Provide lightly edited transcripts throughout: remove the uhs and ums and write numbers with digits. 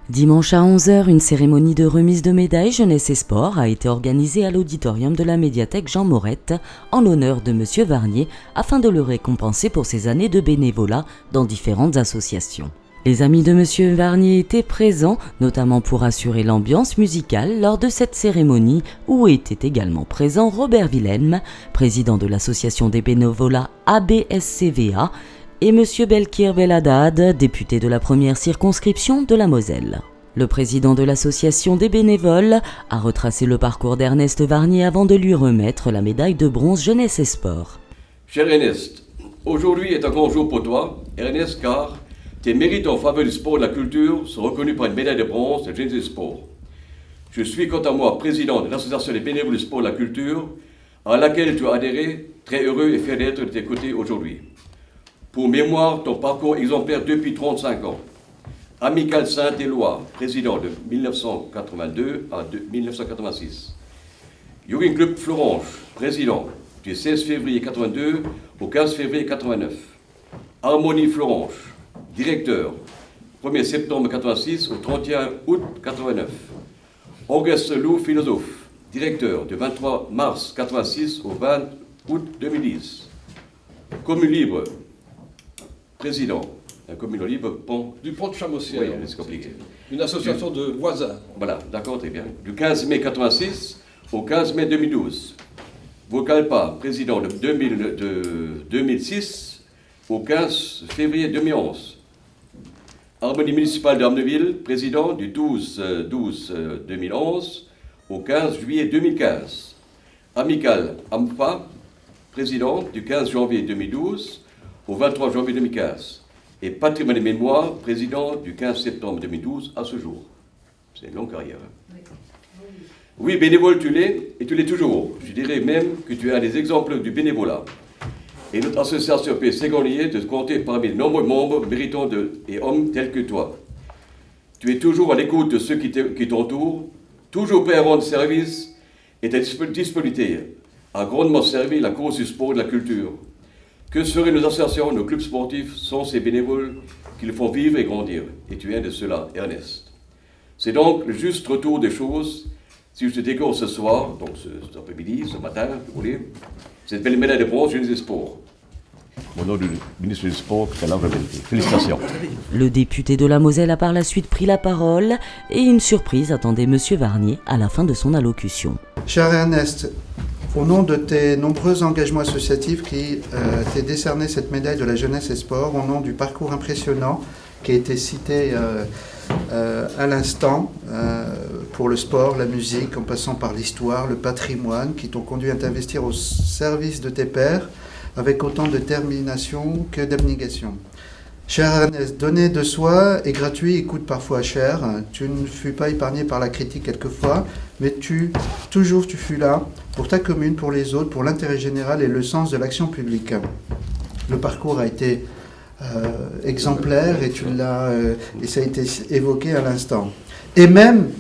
Dimanche à 11 h, une cérémonie de remise de médailles Jeunesse et Sport a été organisée à l'auditorium de la médiathèque Jean Morette en l'honneur de Monsieur Varnier afin de le récompenser pour ses années de bénévolat dans différentes associations. Les amis de Monsieur Varnier étaient présents, notamment pour assurer l'ambiance musicale lors de cette cérémonie où était également présent Robert Wilhelm, président de l'association des bénévolats ABSCVA, et M. Belkir Belhaddad, député de la première circonscription de la Moselle. Le président de l'association des bénévoles a retracé le parcours d'Ernest Varnier avant de lui remettre la médaille de bronze Jeunesse et Sport. Cher Ernest, aujourd'hui est un grand jour pour toi, Ernest, car tes mérites en faveur du sport et de la culture sont reconnus par une médaille de bronze de Jeunesse et Sport. Je suis quant à moi président de l'association des bénévoles du sport et de la culture, à laquelle tu as adhéré, très heureux et fier d'être de tes côtés aujourd'hui. Pour mémoire, ton parcours exemplaire depuis 35 ans. Amical Saint-Éloi, président de 1982 à 1986. Jogging Club Florange, président du 16 février 82 au 15 février 89. Harmonie Florange, directeur 1er septembre 86 au 31 août 89. Auguste Loup, philosophe, directeur du 23 mars 86 au 20 août 2010. Commune libre, président, la commune libre du pont de Chamossière. Oui, c'est compliqué. Une association de voisins. Voilà, d'accord, très bien. Du 15 mai 86 au 15 mai 2012. Vocalpa, président de 2006 au 15 février 2011. Harmonie municipale d'Arneville, président du 12-2011 au 15 juillet 2015. Amical AMFA, président du 15 janvier 2012 au 23 janvier 2015. Et Patrimoine et Mémoire, président du 15 septembre 2012 à ce jour. C'est une longue carrière. Hein. Oui, bénévole tu l'es, et tu l'es toujours. Je dirais même que tu es un des exemples du bénévolat. Et notre association peut s'égorger de te compter parmi les nombreux membres méritants et hommes tels que toi. Tu es toujours à l'écoute de ceux qui t'entourent, toujours prêt à rendre service, et ta disponibilité a grandement servi la cause du sport et de la culture. Que seraient nos associations, nos clubs sportifs sans ces bénévoles qui le font vivre et grandir? Et tu es un de ceux-là, Ernest. C'est donc le juste retour des choses si je te décore ce soir, donc cet après-midi, ce matin, si vous voulez, cette belle médaille de bronze Jeunesse et Sport. Au nom du ministre du Sport, félicitations. Le député de la Moselle a par la suite pris la parole et une surprise attendait M. Varnier à la fin de son allocution. Cher Ernest, au nom de tes nombreux engagements associatifs qui t'est décerné cette médaille de la Jeunesse et Sport, au nom du parcours impressionnant qui a été cité à l'instant pour le sport, la musique, en passant par l'histoire, le patrimoine, qui t'ont conduit à t'investir au service de tes pairs avec autant de détermination que d'abnégation. Cher Ernest, donner de soi est gratuit et coûte parfois cher. Tu ne fus pas épargné par la critique quelquefois, mais toujours tu fus là pour ta commune, pour les autres, pour l'intérêt général et le sens de l'action publique. Le parcours a été exemplaire et et ça a été évoqué à l'instant. Et même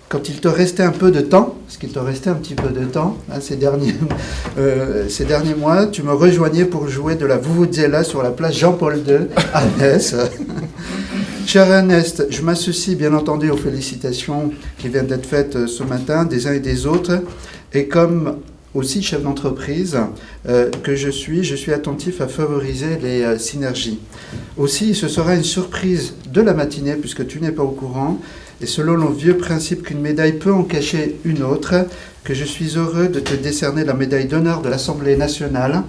quand il te restait un peu de temps, parce qu'il te restait un petit peu de temps, hein, ces derniers mois, tu me rejoignais pour jouer de la vuvuzela sur la place Jean-Paul II à Metz. Cher Ernest, je m'associe bien entendu aux félicitations qui viennent d'être faites ce matin des uns et des autres, et comme aussi chef d'entreprise que je suis attentif à favoriser les synergies. Aussi, ce sera une surprise de la matinée, puisque tu n'es pas au courant, et selon le vieux principe qu'une médaille peut en cacher une autre, que je suis heureux de te décerner la médaille d'honneur de l'Assemblée nationale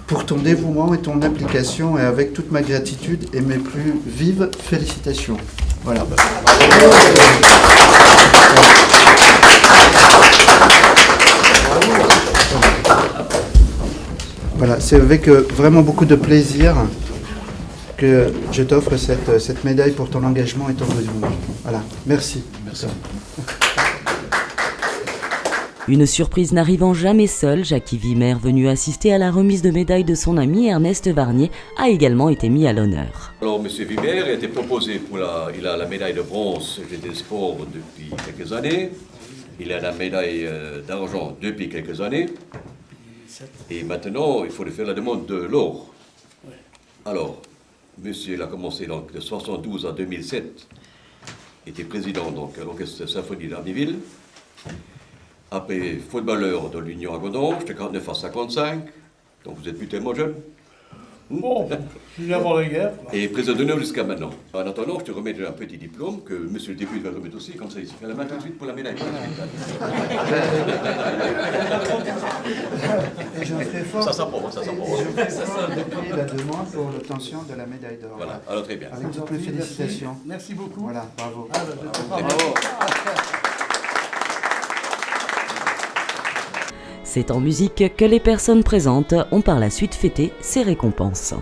pour ton dévouement et ton implication, et avec toute ma gratitude et mes plus vives félicitations. Voilà. Voilà, c'est avec vraiment beaucoup de plaisir que je t'offre cette médaille pour ton engagement et ton dévouement. Voilà, merci. Merci. Une surprise n'arrivant jamais seule, Jackie Wimmer, venu assister à la remise de médaille de son ami Ernest Varnier, a également été mis à l'honneur. Alors, M. Wimmer a été proposé il a la médaille de bronze GT Sport depuis quelques années. Il a la médaille d'argent depuis quelques années. Et maintenant, il faut lui faire la demande de l'or. Alors, monsieur, il a commencé donc de 72 à 2007. été président donc à l'Orchestre Symphonie d'Arneville. Après footballeur de l'Union à Godonche, de 49 à 55, donc vous êtes plus tellement jeune. Bon, je suis avant la guerre. Et président d'honneur jusqu'à maintenant. En attendant, je te remets déjà un petit diplôme que monsieur le député va remettre aussi, comme ça il se fait la main tout de suite pour la médaille. Et je ferai fort, Ça s'apprend, ça s'apprend. depuis la demande pour l'obtention de la médaille d'or. Voilà, alors très bien. Avec toutes mes félicitations. Merci beaucoup. Voilà, bravo. Ah, bah, j'étais pas Très mal. bien. C'est en musique que les personnes présentes ont par la suite fêté ces récompenses.